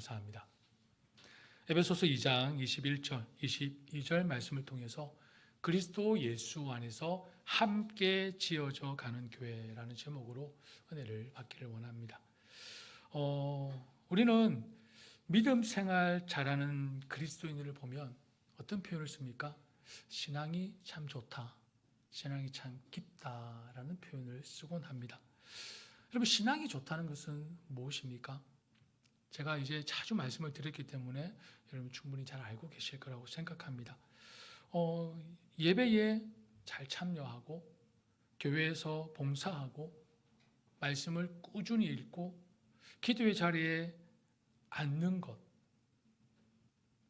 감사합니다. 에베소서 2장 21절, 22절 말씀을 통해서 그리스도 예수 안에서 함께 지어져 가는 교회라는 제목으로 은혜를 받기를 원합니다. 우리는 믿음 생활 잘하는 그리스도인들을 보면 어떤 표현을 씁니까? 신앙이 참 좋다, 신앙이 참 깊다라는 표현을 쓰곤 합니다. 여러분, 신앙이 좋다는 것은 무엇입니까? 제가 이제 자주 말씀을 드렸기 때문에 여러분 충분히 잘 알고 계실 거라고 생각합니다. 예배에 잘 참여하고 교회에서 봉사하고 말씀을 꾸준히 읽고 기도의 자리에 앉는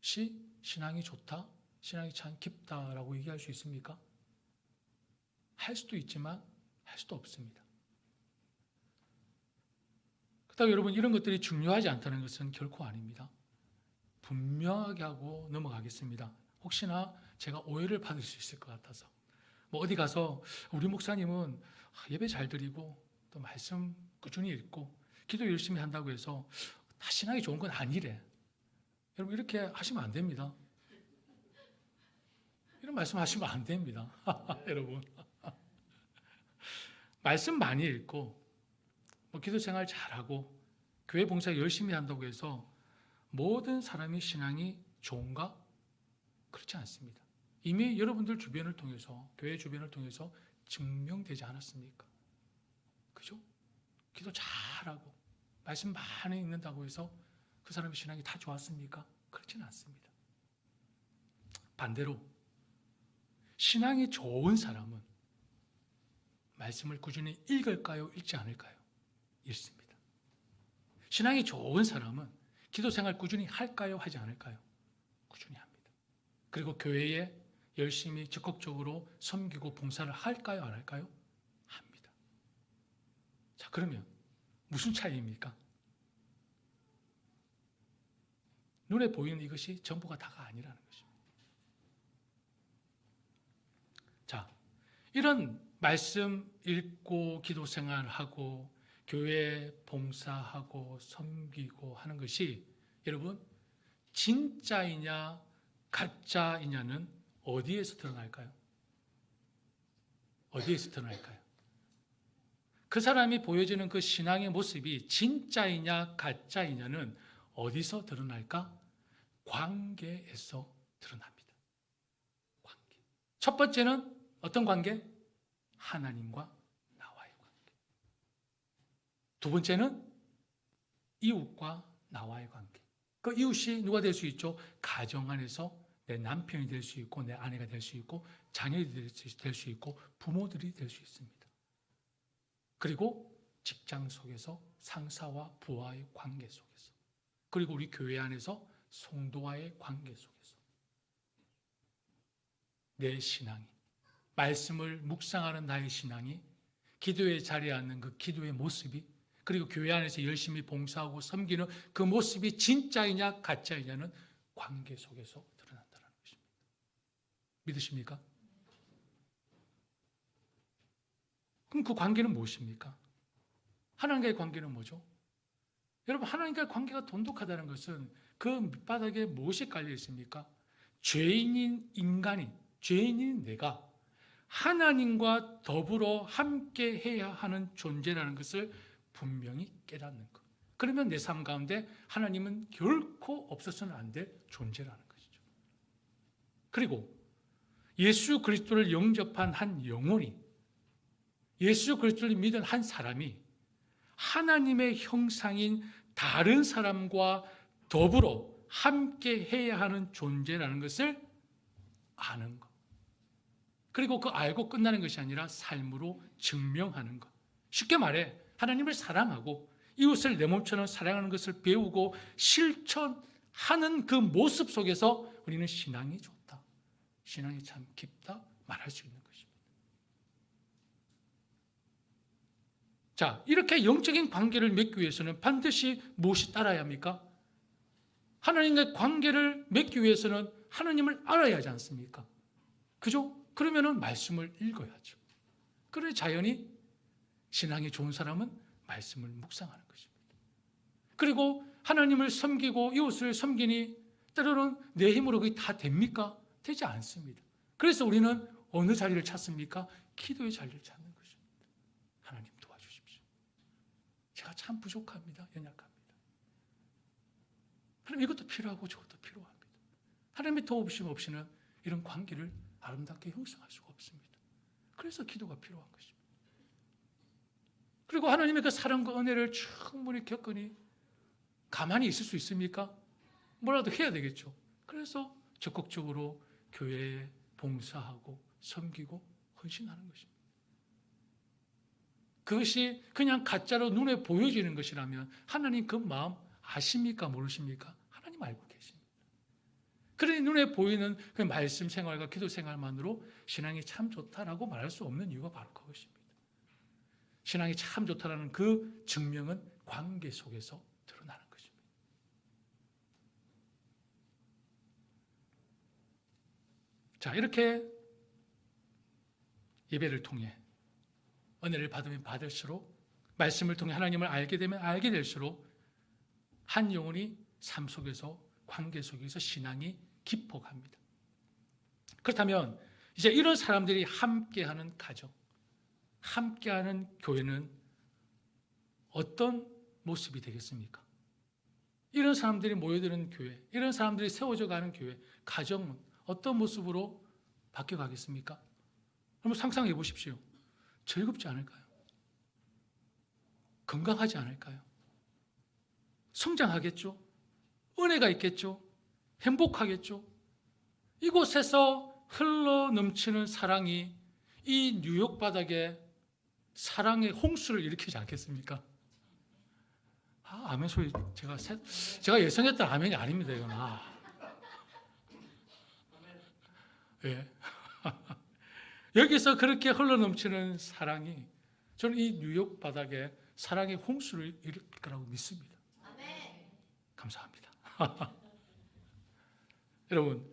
것이 신앙이 좋다, 신앙이 참 깊다라고 얘기할 수 있습니까? 할 수도 있지만 할 수도 없습니다. 그렇다고 여러분 이런 것들이 중요하지 않다는 것은 결코 아닙니다. 분명하게 하고 넘어가겠습니다. 혹시나 제가 오해를 받을 수 있을 것 같아서 어디 가서 우리 목사님은 예배 잘 드리고 또 말씀 꾸준히 읽고 기도 열심히 한다고 해서 다 신앙이 좋은 건 아니래. 여러분 이렇게 하시면 안 됩니다. 이런 말씀 하시면 안 됩니다. 여러분 말씀 많이 읽고 기도 생활 잘하고 교회 봉사 열심히 한다고 해서 모든 사람이 신앙이 좋은가? 그렇지 않습니다. 이미 여러분들 주변을 통해서, 교회 주변을 통해서 증명되지 않았습니까? 그죠? 기도 잘하고 말씀 많이 읽는다고 해서 그 사람의 신앙이 다 좋았습니까? 그렇지는 않습니다. 반대로 신앙이 좋은 사람은 말씀을 꾸준히 읽을까요? 읽지 않을까요? 읽습니다. 신앙이 좋은 사람은 기도 생활 꾸준히 할까요? 하지 않을까요? 꾸준히 합니다. 그리고 교회에 열심히 적극적으로 섬기고 봉사를 할까요? 안 할까요? 합니다. 자, 그러면 무슨 차이입니까? 눈에 보이는 이것이 전부가 다가 아니라는 것입니다. 자, 이런 말씀 읽고 기도 생활하고 교회 봉사하고 섬기고 하는 것이 여러분 진짜이냐 가짜이냐는 어디에서 드러날까요? 어디에서 드러날까요? 그 사람이 보여주는 그 신앙의 모습이 진짜이냐 가짜이냐는 어디서 드러날까? 관계에서 드러납니다. 관계. 첫 번째는 어떤 관계? 하나님과 나와의 관계. 두 번째는 이웃과 나와의 관계. 그 이웃이 누가 될 수 있죠? 가정 안에서 내 남편이 될 수 있고 내 아내가 될 수 있고 자녀들이 될 수 있고 부모들이 될 수 있습니다. 그리고 직장 속에서 상사와 부하의 관계 속에서, 그리고 우리 교회 안에서 성도와의 관계 속에서 내 신앙이, 말씀을 묵상하는 나의 신앙이, 기도의 자리에 앉는 그 기도의 모습이, 그리고 교회 안에서 열심히 봉사하고 섬기는 그 모습이 진짜이냐 가짜이냐는 관계 속에서 드러난다는 것입니다. 믿으십니까? 그럼 그 관계는 무엇입니까? 하나님과의 관계는 뭐죠? 여러분, 하나님과의 관계가 돈독하다는 것은 그 밑바닥에 무엇이 깔려 있습니까? 죄인인 인간이, 죄인인 내가 하나님과 더불어 함께 해야 하는 존재라는 것을 분명히 깨닫는 것. 그러면 내 삶 가운데 하나님은 결코 없어서는 안 될 존재라는 것이죠. 그리고 예수 그리스도를 영접한 한 영혼이, 예수 그리스도를 믿은 한 사람이 하나님의 형상인 다른 사람과 더불어 함께 해야 하는 존재라는 것을 아는 것. 그리고 그 알고 끝나는 것이 아니라 삶으로 증명하는 것. 쉽게 말해 하나님을 사랑하고 이웃을 내 몸처럼 사랑하는 것을 배우고 실천하는 그 모습 속에서 우리는 신앙이 좋다, 신앙이 참 깊다 말할 수 있는 것입니다. 자, 이렇게 영적인 관계를 맺기 위해서는 반드시 무엇이 따라야 합니까? 하나님과의 관계를 맺기 위해서는 하나님을 알아야 하지 않습니까? 그죠? 그러면은 말씀을 읽어야죠. 그래 자연히 신앙이 좋은 사람은 말씀을 묵상하는 것입니다. 그리고 하나님을 섬기고 이웃을 섬기니 때로는 내 힘으로 그게 다 됩니까? 되지 않습니다. 그래서 우리는 어느 자리를 찾습니까? 기도의 자리를 찾는 것입니다. 하나님 도와주십시오. 제가 참 부족합니다. 연약합니다. 하나님 이것도 필요하고 저것도 필요합니다. 하나님의 도우심 없이는 이런 관계를 아름답게 형성할 수가 없습니다. 그래서 기도가 필요한 것입니다. 그리고 하나님의 그 사랑과 은혜를 충분히 겪으니 가만히 있을 수 있습니까? 뭐라도 해야 되겠죠. 그래서 적극적으로 교회에 봉사하고 섬기고 헌신하는 것입니다. 그것이 그냥 가짜로 눈에 보여지는 것이라면 하나님 그 마음 아십니까? 모르십니까? 하나님 알고 계십니다. 그러니 눈에 보이는 그 말씀 생활과 기도 생활만으로 신앙이 참 좋다라고 말할 수 없는 이유가 바로 그것입니다. 신앙이 참 좋다라는 그 증명은 관계 속에서 드러나는 것입니다. 자, 이렇게 예배를 통해 은혜를 받으면 받을수록 말씀을 통해 하나님을 알게 되면 알게 될수록 한 영혼이 삶 속에서 관계 속에서 신앙이 깊어갑니다. 그렇다면 이제 이런 사람들이 함께하는 가정, 함께하는 교회는 어떤 모습이 되겠습니까? 이런 사람들이 모여드는 교회, 이런 사람들이 세워져 가는 교회, 가정은 어떤 모습으로 바뀌어가겠습니까? 한번 상상해 보십시오. 즐겁지 않을까요? 건강하지 않을까요? 성장하겠죠? 은혜가 있겠죠? 행복하겠죠? 이곳에서 흘러 넘치는 사랑이 이 뉴욕 바닥에 사랑의 홍수를 일으키지 않겠습니까? 아멘 소리 제가 예상했던 아멘이 아닙니다. 이건 예. 여기서 그렇게 흘러넘치는 사랑이 저는 이 뉴욕 바닥에 사랑의 홍수를 일으킬 거라고 믿습니다. 감사합니다. 여러분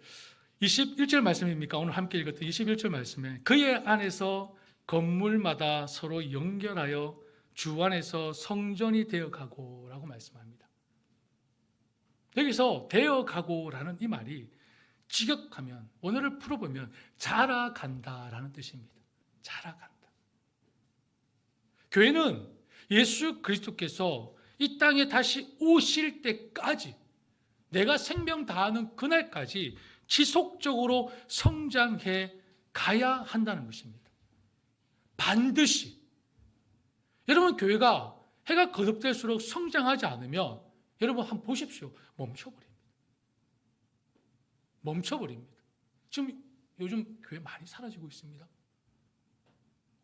21절 말씀입니까? 오늘 함께 읽었던 21절 말씀에 그의 안에서 건물마다 서로 연결하여 주 안에서 성전이 되어가고 라고 말씀합니다. 여기서 되어가고라는 이 말이 직역하면 원어를 풀어보면 자라간다라는 뜻입니다. 자라간다. 교회는 예수 그리스도께서 이 땅에 다시 오실 때까지 내가 생명 다하는 그날까지 지속적으로 성장해 가야 한다는 것입니다. 반드시. 여러분 교회가 해가 거듭될수록 성장하지 않으면 여러분 한번 보십시오. 멈춰버립니다. 지금 요즘 교회 많이 사라지고 있습니다.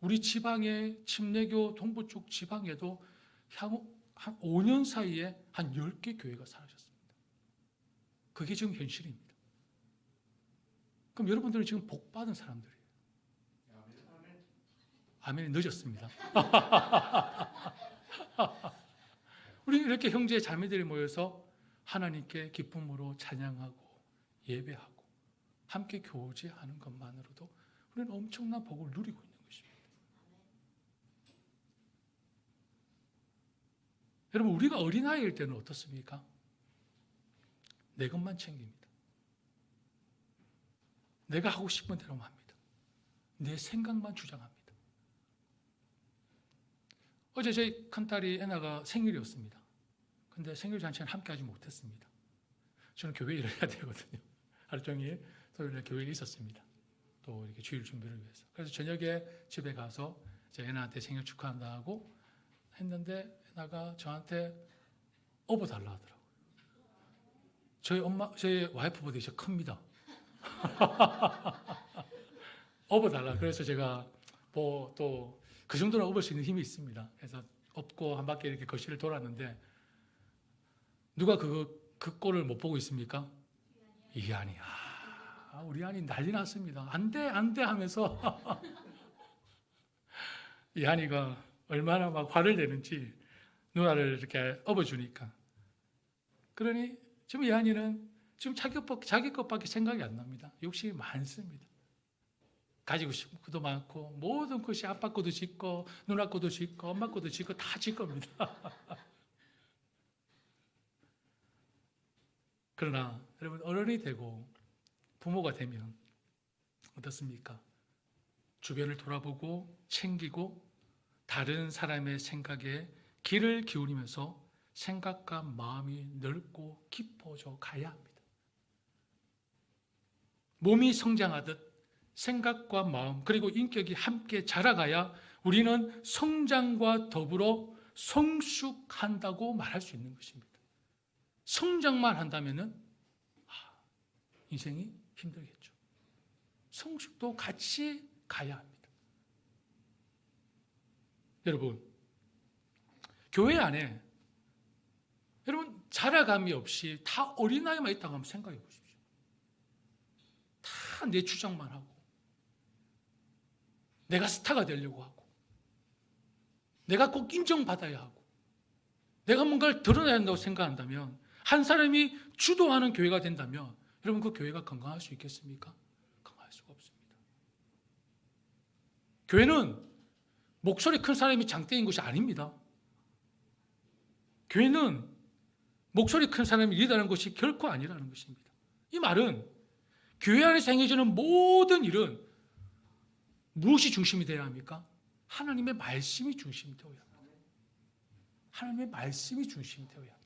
우리 지방의 침례교 동부 쪽 지방에도 향후 한 5년 사이에 한 10개 교회가 사라졌습니다. 그게 지금 현실입니다. 그럼 여러분들은 지금 복 받은 사람들이에요. 아멘이 늦었습니다. 우리 이렇게 형제 자매들이 모여서 하나님께 기쁨으로 찬양하고 예배하고 함께 교제하는 것만으로도 우리는 엄청난 복을 누리고 있는 것입니다. 여러분 우리가 어린아이일 때는 어떻습니까? 내 것만 챙깁니다. 내가 하고 싶은 대로만 합니다. 내 생각만 주장합니다. 어제 저희 큰딸이 애나가 생일이었습니다. 근데 생일 잔치는 함께 하지 못했습니다. 저는 교회 일을 해야 되거든요. 하루 종일 토요일에 교회에 있었습니다. 또 이렇게 주일 준비를 위해서. 그래서 저녁에 집에 가서 제 애나한테 생일 축하한다고 했는데 애나가 저한테 업어달라 하더라고요. 저희 와이프보다 이제 큽니다. 업어달라. 그래서 제가 뭐 또 그 정도로 업을 수 있는 힘이 있습니다. 그래서 업고 한 바퀴 이렇게 거실을 돌았는데 누가 그 꼴을 못 보고 있습니까? 이한이. 우리 한이 난리 났습니다. 안 돼 하면서 이한이가 얼마나 막 화를 내는지 누나를 이렇게 업어주니까. 그러니 지금 이한이는 지금 자기 것밖에 생각이 안 납니다. 욕심이 많습니다. 가지고 싶은 것도 많고 모든 것이 아빠 것도 짓고 누나 것도 짓고 엄마 것도 짓고 다 질 겁니다. 그러나 여러분, 어른이 되고 부모가 되면 어떻습니까? 주변을 돌아보고 챙기고 다른 사람의 생각에 귀를 기울이면서 생각과 마음이 넓고 깊어져 가야 합니다. 몸이 성장하듯 생각과 마음 그리고 인격이 함께 자라가야 우리는 성장과 더불어 성숙한다고 말할 수 있는 것입니다. 성장만 한다면은 인생이 힘들겠죠. 성숙도 같이 가야 합니다. 여러분, 교회 안에 여러분 자라감이 없이 다 어린아이만 있다고 한번 생각해 보십시오. 다 내 주장만 하고 내가 스타가 되려고 하고 내가 꼭 인정받아야 하고 내가 뭔가를 드러내야 한다고 생각한다면, 한 사람이 주도하는 교회가 된다면 여러분, 그 교회가 건강할 수 있겠습니까? 건강할 수가 없습니다. 교회는 목소리 큰 사람이 장대인 것이 아닙니다. 교회는 목소리 큰 사람이 리더하는 것이 결코 아니라는 것입니다. 이 말은 교회 안에서 행해지는 모든 일은 무엇이 중심이 되어야 합니까? 하나님의 말씀이 중심이 되어야 합니다. 하나님의 말씀이 중심이 되어야 합니다.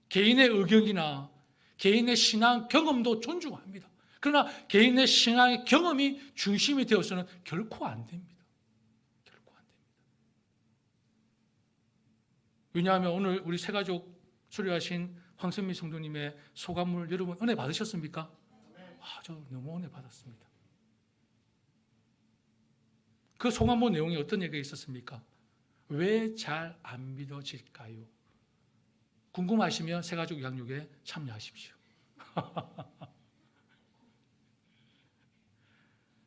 개인의 의견이나 개인의 신앙 경험도 존중합니다. 그러나 개인의 신앙의 경험이 중심이 되어서는 결코 안 됩니다. 결코 안 됩니다. 왜냐하면 오늘 우리 새가족 수료하신 황선미 성도님의 소감을 여러분 은혜 받으셨습니까? 저 너무 은혜 받았습니다. 그 소감문 내용이 어떤 얘기가 있었습니까? 왜 잘 안 믿어질까요? 궁금하시면 새가족 양육에 참여하십시오.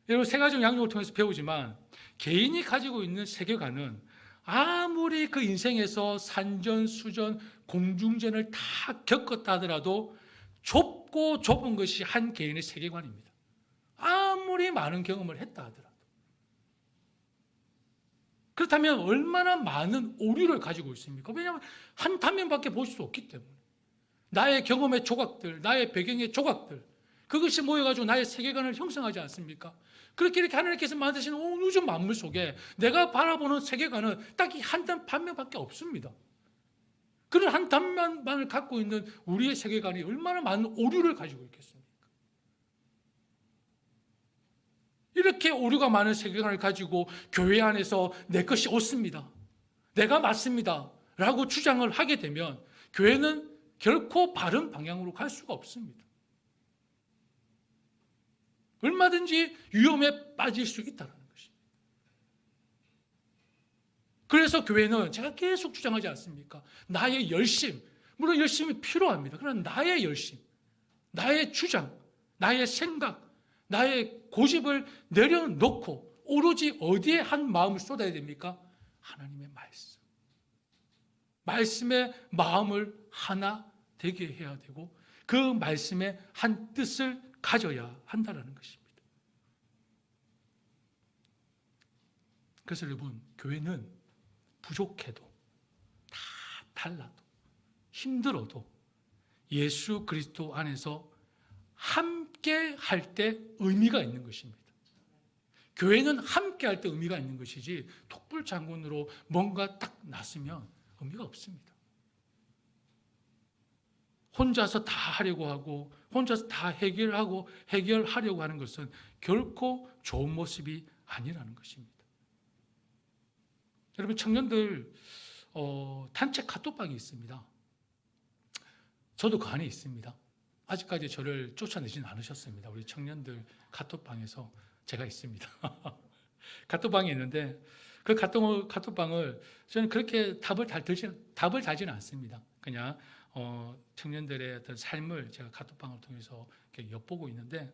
여러분, 새가족 양육을 통해서 배우지만 개인이 가지고 있는 세계관은 아무리 그 인생에서 산전수전 공중전을 다 겪었다 하더라도 좁고 좁은 것이 한 개인의 세계관입니다. 아무리 많은 경험을 했다 하더라도. 그렇다면 얼마나 많은 오류를 가지고 있습니까? 왜냐하면 한 단면밖에 볼 수 없기 때문에. 나의 경험의 조각들, 나의 배경의 조각들, 그것이 모여가지고 나의 세계관을 형성하지 않습니까? 그렇게 이렇게 하나님께서 만드신 온 우주 만물 속에 내가 바라보는 세계관은 딱 이 한 단면밖에 없습니다. 그런 한 단면만을 갖고 있는 우리의 세계관이 얼마나 많은 오류를 가지고 있겠습니까? 이렇게 오류가 많은 세계관을 가지고 교회 안에서 내 것이 옳습니다, 내가 맞습니다 라고 주장을 하게 되면 교회는 결코 바른 방향으로 갈 수가 없습니다. 얼마든지 위험에 빠질 수 있다는 것입니다. 그래서 교회는 제가 계속 주장하지 않습니까? 나의 열심, 물론 열심이 필요합니다. 그러나 나의 열심, 나의 주장, 나의 생각, 나의 고집을 내려놓고 오로지 어디에 한 마음을 쏟아야 됩니까? 하나님의 말씀. 말씀의 마음을 하나 되게 해야 되고 그 말씀의 한 뜻을 가져야 한다는 것입니다. 그래서 여러분, 교회는 부족해도 다 달라도 힘들어도 예수 그리스도 안에서 함께 할 때 의미가 있는 것입니다. 교회는 함께 할 때 의미가 있는 것이지 톡불장군으로 뭔가 딱 났으면 의미가 없습니다. 혼자서 다 하려고 하고 혼자서 다 해결하려고 하는 것은 결코 좋은 모습이 아니라는 것입니다. 여러분, 청년들 단체 카톡방이 있습니다. 저도 그 안에 있습니다. 아직까지 저를 쫓아내지는 않으셨습니다. 우리 청년들 카톡방에서 제가 있습니다. 카톡방이 있는데 그 카톡방을 저는 그렇게 답을 달지는 않습니다. 그냥 청년들의 어떤 삶을 제가 카톡방을 통해서 이렇게 엿보고 있는데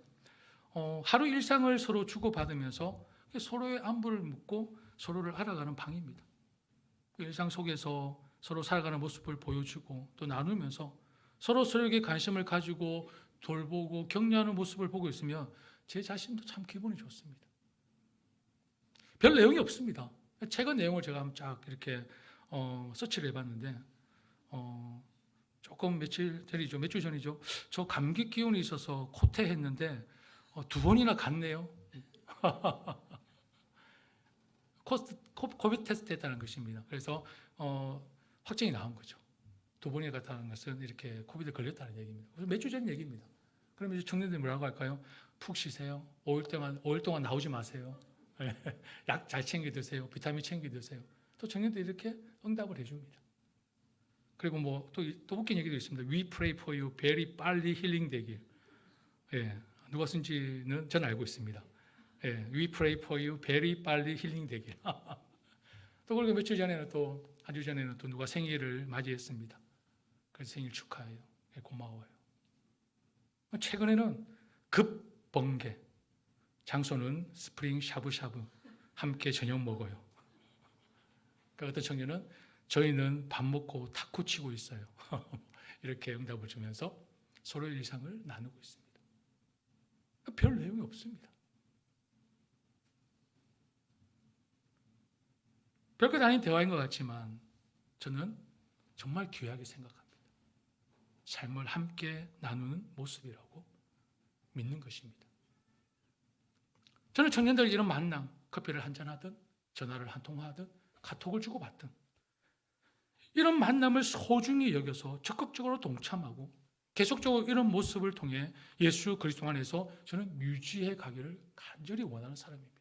하루 일상을 서로 주고받으면서 서로의 안부를 묻고 서로를 알아가는 방입니다. 그 일상 속에서 서로 살아가는 모습을 보여주고 또 나누면서 서로에게 관심을 가지고 돌보고 격려하는 모습을 보고 있으면 제 자신도 참 기분이 좋습니다. 별 내용이 없습니다. 최근 내용을 제가 한번 쫙 이렇게 서치를 해봤는데 조금 며칠 전이죠. 몇 주 전이죠. 저 감기 기운이 있어서 코퇴했는데 2번이나 갔네요. 코비드 테스트 했다는 것입니다. 그래서 확정이 나온 거죠. 2번이나 갔다는 것은 이렇게 코비드 걸렸다는 얘기입니다. 그래서 몇 주 전 얘기입니다. 그러면 이제 청년들이 뭐라고 할까요? 푹 쉬세요. 5일 동안 나오지 마세요. 약 잘 챙겨 드세요. 비타민 챙겨 드세요. 또 청년들이 이렇게 응답을 해줍니다. 그리고 뭐 또 웃긴 얘기도 있습니다. We pray for you. very 빨리 힐링 되길. 예, 누가 쓴지는 전 알고 있습니다. 예, We pray for you. very 빨리 힐링 되길. 또 그리고 며칠 전에는 또 한 주 전에는 또 누가 생일을 맞이했습니다. 그래서 생일 축하해요. 예, 고마워요. 최근에는 급 번개. 장소는 스프링 샤브샤브. 함께 저녁 먹어요. 그러니까 어떤 청년은 저희는 밥 먹고 탁구 치고 있어요. 이렇게 응답을 주면서 서로의 일상을 나누고 있습니다. 별 내용이 없습니다. 별것 아닌 대화인 것 같지만 저는 정말 귀하게 생각합니다. 삶을 함께 나누는 모습이라고 믿는 것입니다. 저는 청년들 이런 만남, 커피를 한잔하든 전화를 한 통화하든 카톡을 주고받든 이런 만남을 소중히 여겨서 적극적으로 동참하고 계속적으로 이런 모습을 통해 예수 그리스도 안에서 저는 유지해 가기를 간절히 원하는 사람입니다.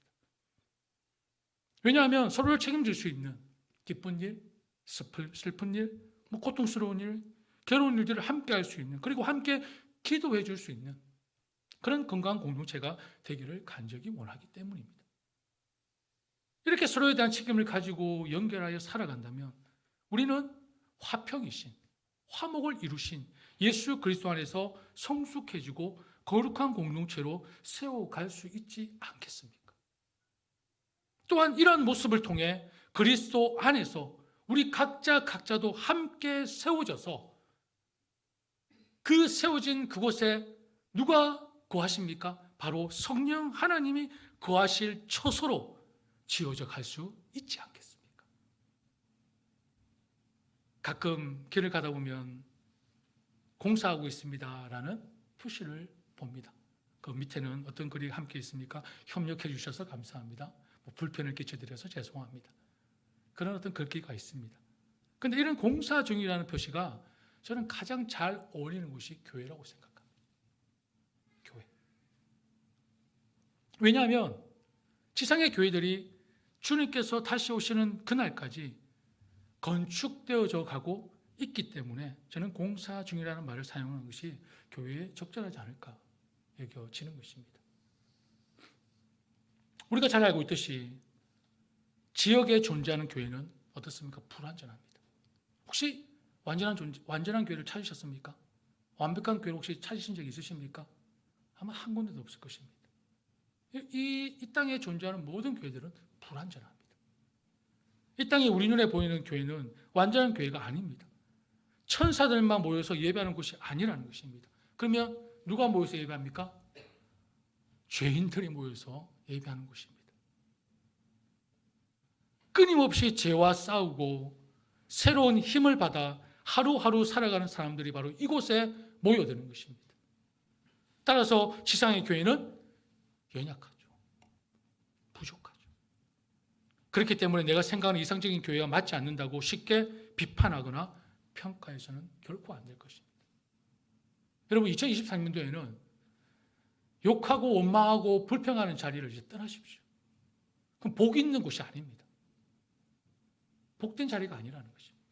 왜냐하면 서로를 책임질 수 있는 기쁜 일, 슬픈 일, 고통스러운 일, 괴로운 일들을 함께 할 수 있는, 그리고 함께 기도해 줄 수 있는 그런 건강한 공동체가 되기를 간절히 원하기 때문입니다. 이렇게 서로에 대한 책임을 가지고 연결하여 살아간다면 우리는 화평이신, 화목을 이루신 예수 그리스도 안에서 성숙해지고 거룩한 공동체로 세워갈 수 있지 않겠습니까? 또한 이러한 모습을 통해 그리스도 안에서 우리 각자도 함께 세워져서 그 세워진 그곳에 누가 거하십니까? 바로 성령 하나님이 거하실 처소로 지어져 갈 수 있지 않겠습니까? 가끔 길을 가다 보면 공사하고 있습니다라는 표시를 봅니다. 그 밑에는 어떤 글이 함께 있습니까? 협력해 주셔서 감사합니다. 불편을 끼쳐드려서 죄송합니다. 그런 어떤 글귀가 있습니다. 그런데 이런 공사 중이라는 표시가 저는 가장 잘 어울리는 곳이 교회라고 생각합니다. 교회. 왜냐하면 지상의 교회들이 주님께서 다시 오시는 그날까지 건축되어져 가고 있기 때문에 저는 공사 중이라는 말을 사용하는 것이 교회에 적절하지 않을까 여겨지는 것입니다. 우리가 잘 알고 있듯이 지역에 존재하는 교회는 어떻습니까? 불완전합니다. 혹시 완전한 교회를 찾으셨습니까? 완벽한 교회를 혹시 찾으신 적 있으십니까? 아마 한 군데도 없을 것입니다. 이 땅에 존재하는 모든 교회들은 불완전합니다. 이 땅에 우리 눈에 보이는 교회는 완전한 교회가 아닙니다. 천사들만 모여서 예배하는 곳이 아니라는 것입니다. 그러면 누가 모여서 예배합니까? 죄인들이 모여서 예배하는 곳입니다. 끊임없이 죄와 싸우고 새로운 힘을 받아 하루하루 살아가는 사람들이 바로 이곳에 모여드는 것입니다. 따라서 지상의 교회는 연약하죠. 부족하죠. 그렇기 때문에 내가 생각하는 이상적인 교회가 맞지 않는다고 쉽게 비판하거나 평가해서는 결코 안 될 것입니다. 여러분 2023년도에는 욕하고 원망하고 불평하는 자리를 이제 떠나십시오. 그럼 복 있는 곳이 아닙니다. 복된 자리가 아니라는 것입니다.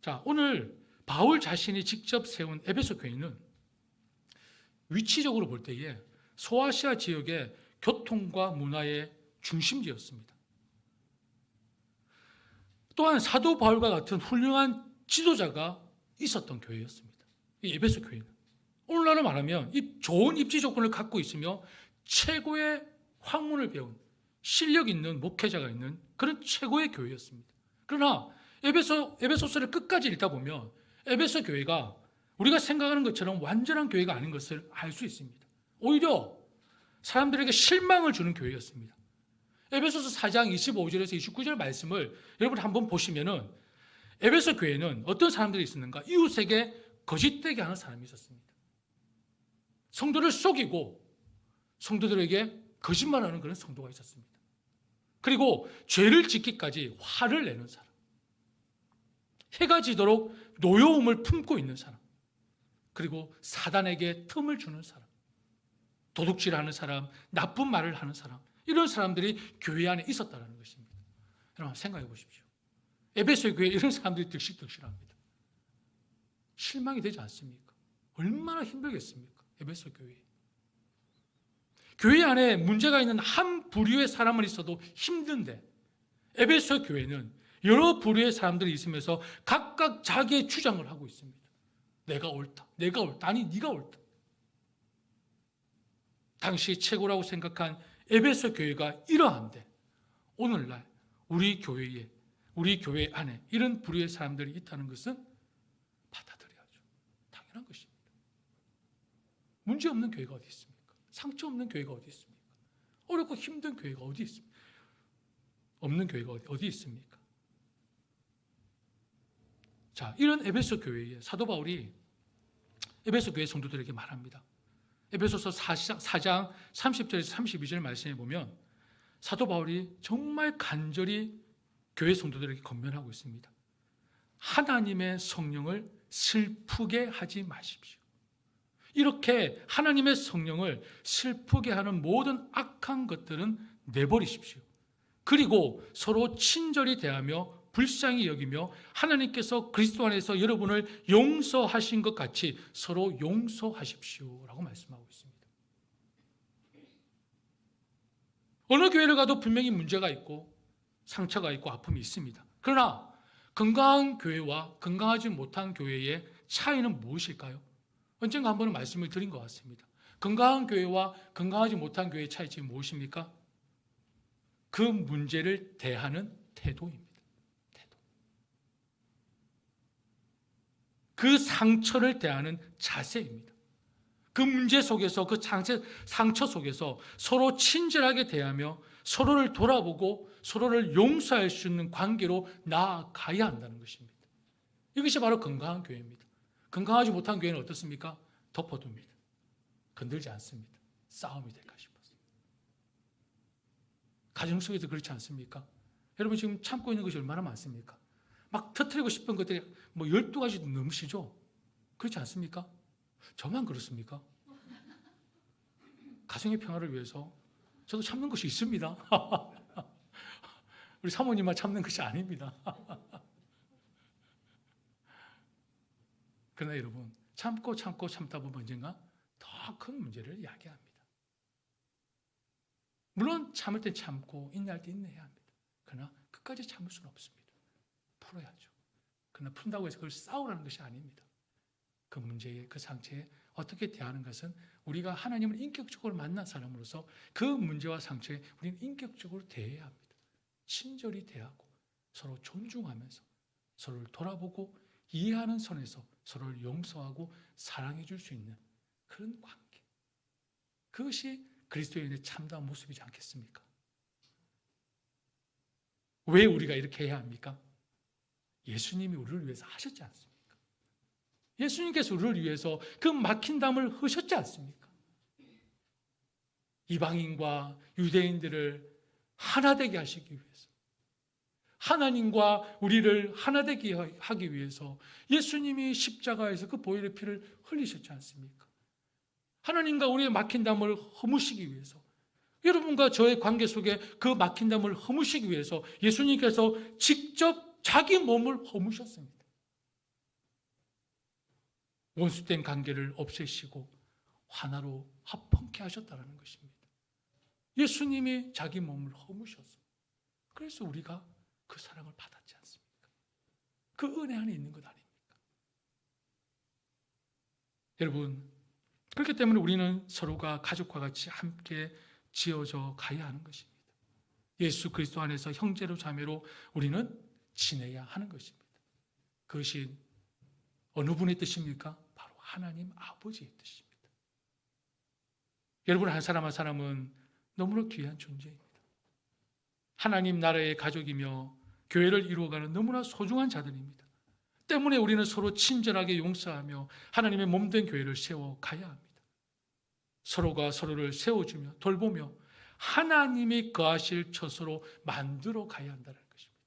자, 오늘 바울 자신이 직접 세운 에베소 교회는 위치적으로 볼 때에 소아시아 지역의 교통과 문화의 중심지였습니다. 또한 사도 바울과 같은 훌륭한 지도자가 있었던 교회였습니다. 이 에베소 교회는 오늘날로 말하면 이 좋은 입지 조건을 갖고 있으며 최고의 학문을 배운 실력 있는 목회자가 있는 그런 최고의 교회였습니다. 그러나 에베소서를 끝까지 읽다 보면 에베소 교회가 우리가 생각하는 것처럼 완전한 교회가 아닌 것을 알 수 있습니다. 오히려 사람들에게 실망을 주는 교회였습니다. 에베소서 4장 25절에서 29절 말씀을 여러분 한번 보시면은 에베소 교회는 어떤 사람들이 있었는가? 이웃에게 거짓되게 하는 사람이 있었습니다. 성도를 속이고 성도들에게 거짓말하는 그런 성도가 있었습니다. 그리고 죄를 짓기까지 화를 내는 사람, 해가 지도록 노여움을 품고 있는 사람, 그리고 사단에게 틈을 주는 사람, 도둑질하는 사람, 나쁜 말을 하는 사람, 이런 사람들이 교회 안에 있었다는 것입니다. 여러분 생각해 보십시오. 에베소 교회에 이런 사람들이 득실득실합니다. 실망이 되지 않습니까? 얼마나 힘들겠습니까? 에베소 교회. 교회 안에 문제가 있는 한 부류의 사람은 있어도 힘든데 에베소 교회는 여러 부류의 사람들이 있으면서 각각 자기의 주장을 하고 있습니다. 내가 옳다. 아니 네가 옳다. 당시 최고라고 생각한 에베소 교회가 이러한데 오늘날 우리 교회 안에 이런 부류의 사람들이 있다는 것은 받아들여야죠. 당연한 것입니다. 문제 없는 교회가 어디 있습니까? 상처 없는 교회가 어디 있습니까? 어렵고 힘든 교회가 어디 있습니까? 없는 교회가 어디 있습니까? 자, 이런 에베소 교회에 사도 바울이 에베소 교회 성도들에게 말합니다. 에베소서 4장 30절에서 32절 말씀에 보면 사도 바울이 정말 간절히 교회 성도들에게 권면하고 있습니다. 하나님의 성령을 슬프게 하지 마십시오. 이렇게 하나님의 성령을 슬프게 하는 모든 악한 것들은 내버리십시오. 그리고 서로 친절히 대하며 불쌍히 여기며 하나님께서 그리스도 안에서 여러분을 용서하신 것 같이 서로 용서하십시오라고 말씀하고 있습니다. 어느 교회를 가도 분명히 문제가 있고 상처가 있고 아픔이 있습니다. 그러나 건강한 교회와 건강하지 못한 교회의 차이는 무엇일까요? 언젠가 한 번은 말씀을 드린 것 같습니다. 건강한 교회와 건강하지 못한 교회의 차이점이 무엇입니까? 그 문제를 대하는 태도입니다. 그 상처를 대하는 자세입니다. 그 문제 속에서 그 상처 속에서 서로 친절하게 대하며 서로를 돌아보고 서로를 용서할 수 있는 관계로 나아가야 한다는 것입니다. 이것이 바로 건강한 교회입니다. 건강하지 못한 교회는 어떻습니까? 덮어둡니다. 건들지 않습니다. 싸움이 될까 싶어서. 가정 속에서 그렇지 않습니까? 여러분 지금 참고 있는 것이 얼마나 많습니까? 막 터뜨리고 싶은 것들이 12가지도 넘으시죠? 그렇지 않습니까? 저만 그렇습니까? 가정의 평화를 위해서 저도 참는 것이 있습니다. 우리 사모님만 참는 것이 아닙니다. 그러나 여러분 참고 참다 보면 언젠가 더 큰 문제를 야기합니다. 물론 참을 때 참고 인내할 때 인내해야 합니다. 그러나 끝까지 참을 수는 없습니다. 풀어야죠. 그러나 푼다고 해서 그걸 싸우라는 것이 아닙니다. 그 문제에 그 상처에 어떻게 대하는 것은 우리가 하나님을 인격적으로 만난 사람으로서 그 문제와 상처에 우리는 인격적으로 대해야 합니다. 친절히 대하고 서로 존중하면서 서로를 돌아보고 이해하는 선에서 서로를 용서하고 사랑해 줄 수 있는 그런 관계. 그것이 그리스도인의 참다운 모습이지 않겠습니까? 왜 우리가 이렇게 해야 합니까? 예수님이 우리를 위해서 하셨지 않습니까? 예수님께서 우리를 위해서 그 막힌 담을 허셨지 않습니까? 이방인과 유대인들을 하나 되게 하시기 위해서, 하나님과 우리를 하나 되게 하기 위해서 예수님이 십자가에서 그 보혈의 피를 흘리셨지 않습니까? 하나님과 우리의 막힌 담을 허무시기 위해서, 여러분과 저의 관계 속에 그 막힌 담을 허무시기 위해서 예수님께서 직접 자기 몸을 허무셨습니다. 원수된 관계를 없애시고 하나로 합헌케 하셨다는 것입니다. 예수님이 자기 몸을 허무셔서, 그래서 우리가 그 사랑을 받았지 않습니까? 그 은혜 안에 있는 것 아닙니까? 여러분, 그렇기 때문에 우리는 서로가 가족과 같이 함께 지어져 가야 하는 것입니다. 예수 그리스도 안에서 형제로 자매로 우리는 지내야 하는 것입니다. 그것이 어느 분의 뜻입니까? 바로 하나님 아버지의 뜻입니다. 여러분 한 사람 한 사람은 너무나 귀한 존재입니다. 하나님 나라의 가족이며 교회를 이루어가는 너무나 소중한 자들입니다. 때문에 우리는 서로 친절하게 용서하며 하나님의 몸된 교회를 세워가야 합니다. 서로가 서로를 세워주며 돌보며 하나님이 거하실 처소로 만들어 가야 한다는 것입니다.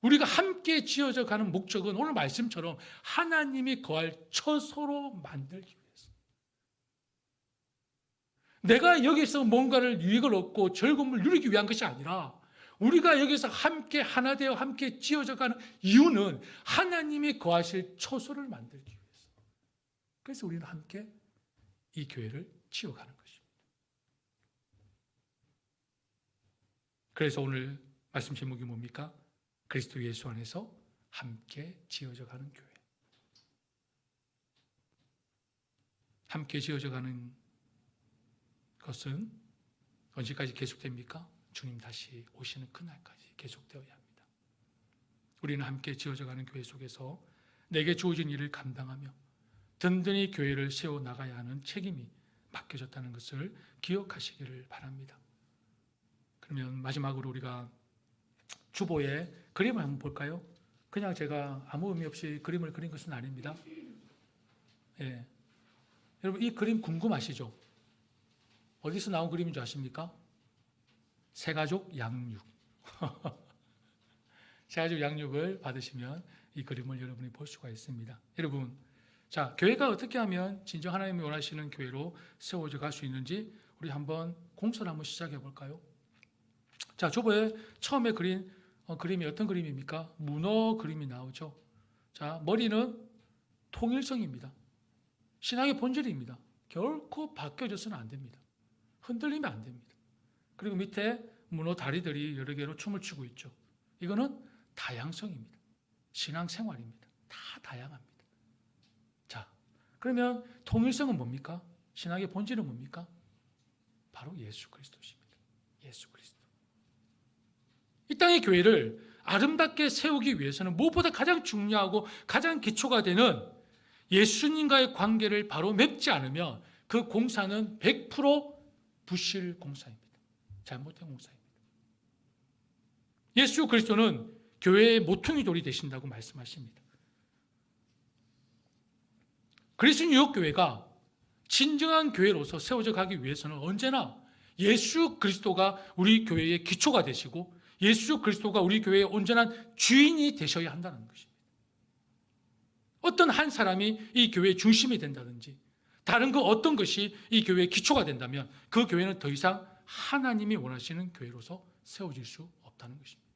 우리가 함께 지어져 가는 목적은 오늘 말씀처럼 하나님이 거할 처소로 만들기 위해서. 내가 여기서 뭔가를 유익을 얻고 즐거움을 누리기 위한 것이 아니라 우리가 여기서 함께 하나 되어 함께 지어져 가는 이유는 하나님이 거하실 처소를 만들기 위해서. 그래서 우리는 함께 이 교회를 지어가는 것입니다. 그래서 오늘 말씀 제목이 뭡니까? 그리스도 예수 안에서 함께 지어져 가는 교회. 함께 지어져 가는 것은 언제까지 계속됩니까? 주님 다시 오시는 그날까지 계속되어야 합니다. 우리는 함께 지어져 가는 교회 속에서 내게 주어진 일을 감당하며 든든히 교회를 세워나가야 하는 책임이 맡겨졌다는 것을 기억하시기를 바랍니다. 그러면 마지막으로 우리가 주보에 그림을 한번 볼까요? 그냥 제가 아무 의미 없이 그림을 그린 것은 아닙니다. 예. 여러분 이 그림 궁금하시죠? 어디서 나온 그림인 줄 아십니까? 새가족 양육. 새가족 양육을 받으시면 이 그림을 여러분이 볼 수가 있습니다. 여러분, 자, 교회가 어떻게 하면 진정 하나님이 원하시는 교회로 세워져 갈 수 있는지 우리 한번 공서를 한번 시작해 볼까요? 자, 주보에 처음에 그린 그림이 어떤 그림입니까? 문어 그림이 나오죠. 자, 머리는 통일성입니다. 신앙의 본질입니다. 결코 바뀌어져서는 안 됩니다. 흔들리면 안 됩니다. 그리고 밑에 문어 다리들이 여러 개로 춤을 추고 있죠. 이거는 다양성입니다. 신앙생활입니다. 다 다양합니다. 자, 그러면 통일성은 뭡니까? 신앙의 본질은 뭡니까? 바로 예수 그리스도십니다. 예수 그리스도. 이 땅의 교회를 아름답게 세우기 위해서는 무엇보다 가장 중요하고 가장 기초가 되는 예수님과의 관계를 바로 맺지 않으면 그 공사는 100% 부실 공사입니다. 잘못된 공사입니다. 예수 그리스도는 교회의 모퉁이 돌이 되신다고 말씀하십니다. 그리스도 뉴욕 교회가 진정한 교회로서 세워져 가기 위해서는 언제나 예수 그리스도가 우리 교회의 기초가 되시고 예수 그리스도가 우리 교회의 온전한 주인이 되셔야 한다는 것입니다. 어떤 한 사람이 이 교회의 중심이 된다든지 다른 그 어떤 것이 이 교회의 기초가 된다면 그 교회는 더 이상 하나님이 원하시는 교회로서 세워질 수 없다는 것입니다.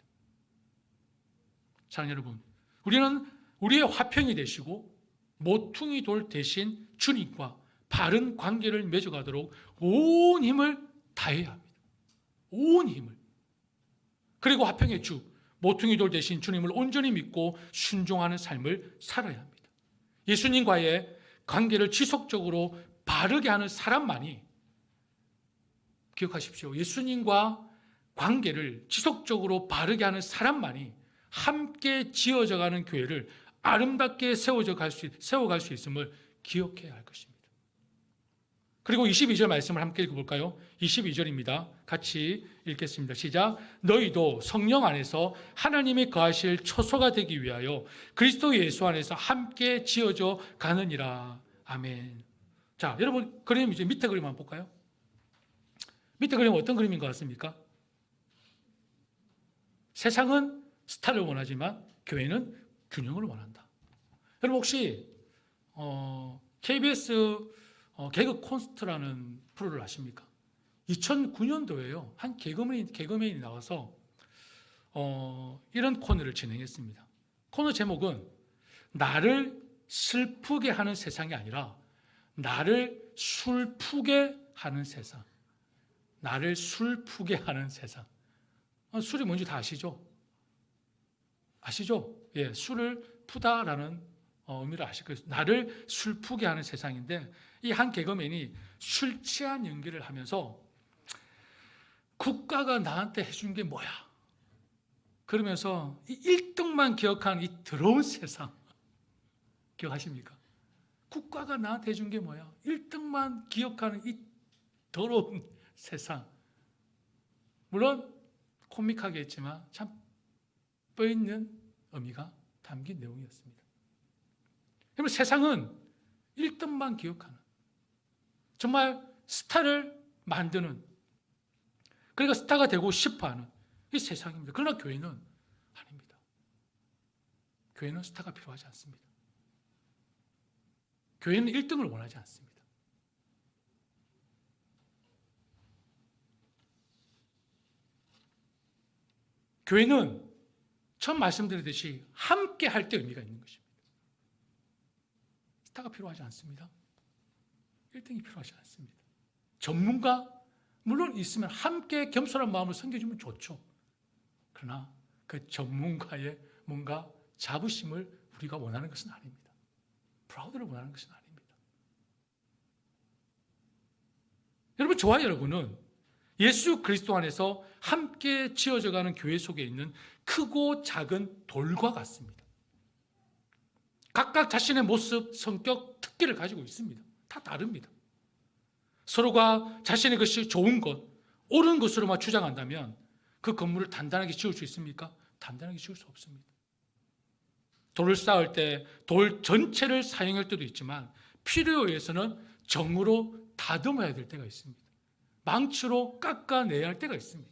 사랑하는 여러분, 우리는 우리의 화평이 되시고 모퉁이 돌 대신 주님과 바른 관계를 맺어가도록 온 힘을 다해야 합니다. 온 힘을. 그리고 화평의 주, 모퉁이 돌 대신 주님을 온전히 믿고 순종하는 삶을 살아야 합니다. 예수님과의 관계를 지속적으로 바르게 하는 사람만이, 기억하십시오. 예수님과 관계를 지속적으로 바르게 하는 사람만이 함께 지어져가는 교회를 아름답게 세워갈 수 있음을 기억해야 할 것입니다. 그리고 22절 말씀을 함께 읽어볼까요? 22절입니다. 같이 읽겠습니다. 시작. 너희도 성령 안에서 하나님이 거하실 처소가 되기 위하여 그리스도 예수 안에서 함께 지어져 가느니라. 아멘. 자, 여러분 그림 이제 밑에 그림 한번 볼까요? 밑에 그림은 어떤 그림인 것 같습니까? 세상은 스타를 원하지만 교회는 균형을 원한다. 여러분 혹시 KBS 개그 콘서트라는 프로를 아십니까? 2009년도에요. 한 개그맨이 나와서 이런 코너를 진행했습니다. 코너 제목은 나를 슬프게 하는 세상이 아니라 나를 술푸게 하는 세상. 나를 술푸게 하는 세상. 술이 뭔지 다 아시죠? 아시죠? 예, 술을 푸다라는 의미를 아실 거예요. 나를 술푸게 하는 세상인데 이 한 개그맨이 술 취한 연기를 하면서 국가가 나한테 해준 게 뭐야? 그러면서 이 1등만 기억하는 이 더러운 세상 기억하십니까? 국가가 나한테 해준 게 뭐야? 1등만 기억하는 이 더러운 세상. 물론 코믹하게 했지만 참 뼈있는 의미가 담긴 내용이었습니다. 여러분, 세상은 1등만 기억하는, 정말 스타를 만드는, 그러니까 스타가 되고 싶어하는 이 세상입니다. 그러나 교회는 아닙니다. 교회는 스타가 필요하지 않습니다. 교회는 1등을 원하지 않습니다. 교회는 처음 말씀드렸듯이 함께 할 때 의미가 있는 것입니다. 스타가 필요하지 않습니다. 1등이 필요하지 않습니다. 전문가, 물론 있으면 함께 겸손한 마음을 섬겨주면 좋죠. 그러나 그 전문가의 뭔가 자부심을 우리가 원하는 것은 아닙니다. 프라우드를 원하는 것은 아닙니다. 여러분, 저와 여러분은 예수 그리스도 안에서 함께 지어져가는 교회 속에 있는 크고 작은 돌과 같습니다. 각각 자신의 모습, 성격, 특기를 가지고 있습니다. 다 다릅니다. 서로가 자신의 것이 좋은 것, 옳은 것으로만 주장한다면 그 건물을 단단하게 지을 수 있습니까? 단단하게 지을 수 없습니다. 돌을 쌓을 때 돌 전체를 사용할 때도 있지만 필요에 의해서는 정으로 다듬어야 될 때가 있습니다. 망치로 깎아내야 할 때가 있습니다.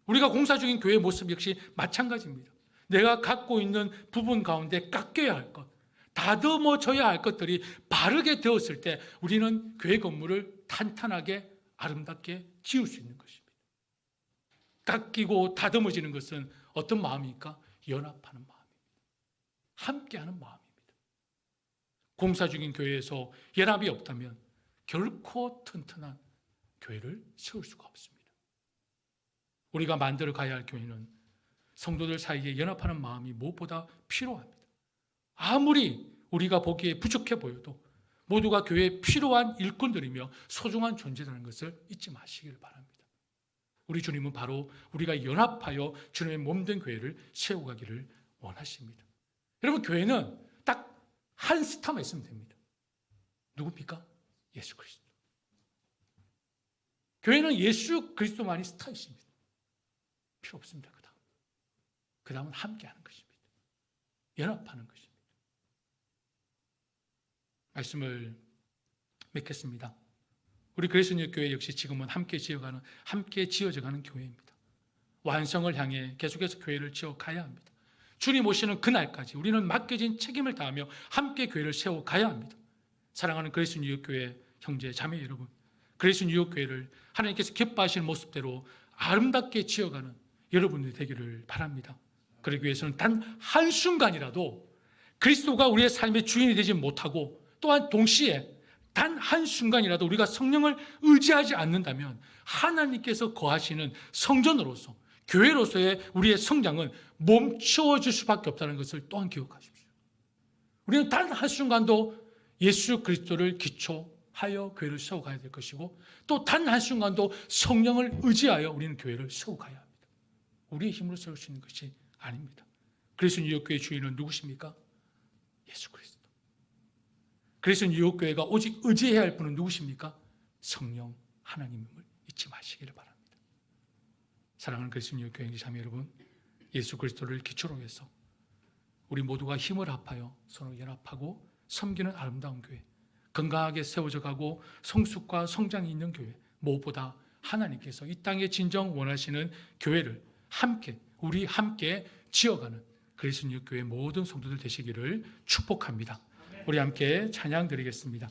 우리가 공사 중인 교회의 모습 역시 마찬가지입니다. 내가 갖고 있는 부분 가운데 깎여야 할 것, 다듬어져야 할 것들이 바르게 되었을 때 우리는 교회 건물을 탄탄하게 아름답게 지을 수 있는 것입니다. 깎이고 다듬어지는 것은 어떤 마음입니까? 연합하는 마음입니다. 함께하는 마음입니다. 공사 중인 교회에서 연합이 없다면 결코 튼튼한 교회를 세울 수가 없습니다. 우리가 만들어 가야 할 교회는 성도들 사이에 연합하는 마음이 무엇보다 필요합니다. 아무리 우리가 보기에 부족해 보여도 모두가 교회에 필요한 일꾼들이며 소중한 존재라는 것을 잊지 마시길 바랍니다. 우리 주님은 바로 우리가 연합하여 주님의 몸된 교회를 세워가기를 원하십니다. 여러분, 교회는 딱 한 스타만 있으면 됩니다. 누굽니까? 예수 그리스도. 교회는 예수 그리스도만이 스타이십니다. 필요 없습니다. 그 다음은 함께하는 것입니다. 연합하는 것입니다. 말씀을 맺겠습니다. 우리 그리스도인의 교회 역시 지금은 함께 지어져가는 교회입니다. 완성을 향해 계속해서 교회를 지어가야 합니다. 주님 오시는 그날까지 우리는 맡겨진 책임을 다하며 함께 교회를 세워가야 합니다. 사랑하는 그리스도 뉴욕교회 형제 자매 여러분, 그리스도 뉴욕교회를 하나님께서 기뻐하시는 모습대로 아름답게 지어가는 여러분들이 되기를 바랍니다. 그러기 위해서는 단 한순간이라도 그리스도가 우리의 삶의 주인이 되지 못하고, 또한 동시에 단 한순간이라도 우리가 성령을 의지하지 않는다면 하나님께서 거하시는 성전으로서, 교회로서의 우리의 성장은 멈추어질 수밖에 없다는 것을 또한 기억하십시오. 우리는 단 한순간도 예수 그리스도를 기초하여 교회를 세워가야 될 것이고, 또 단 한순간도 성령을 의지하여 우리는 교회를 세워가야 합니다. 우리의 힘으로 세울 수 있는 것이 아닙니다. 그리스도 뉴욕교회 주인은 누구십니까? 예수 그리스도. 그리스도 뉴욕교회가 오직 의지해야 할 분은 누구십니까? 성령 하나님을 잊지 마시기를 바랍니다. 사랑하는 그리스도 뉴욕교회 자매 여러분, 예수 그리스도를 기초로 해서 우리 모두가 힘을 합하여 서로 연합하고 섬기는 아름다운 교회, 건강하게 세워져 가고 성숙과 성장이 있는 교회, 무엇보다 하나님께서 이 땅에 진정 원하시는 교회를 우리 함께 지어가는 그리스도 교회 모든 성도들 되시기를 축복합니다. 우리 함께 찬양 드리겠습니다.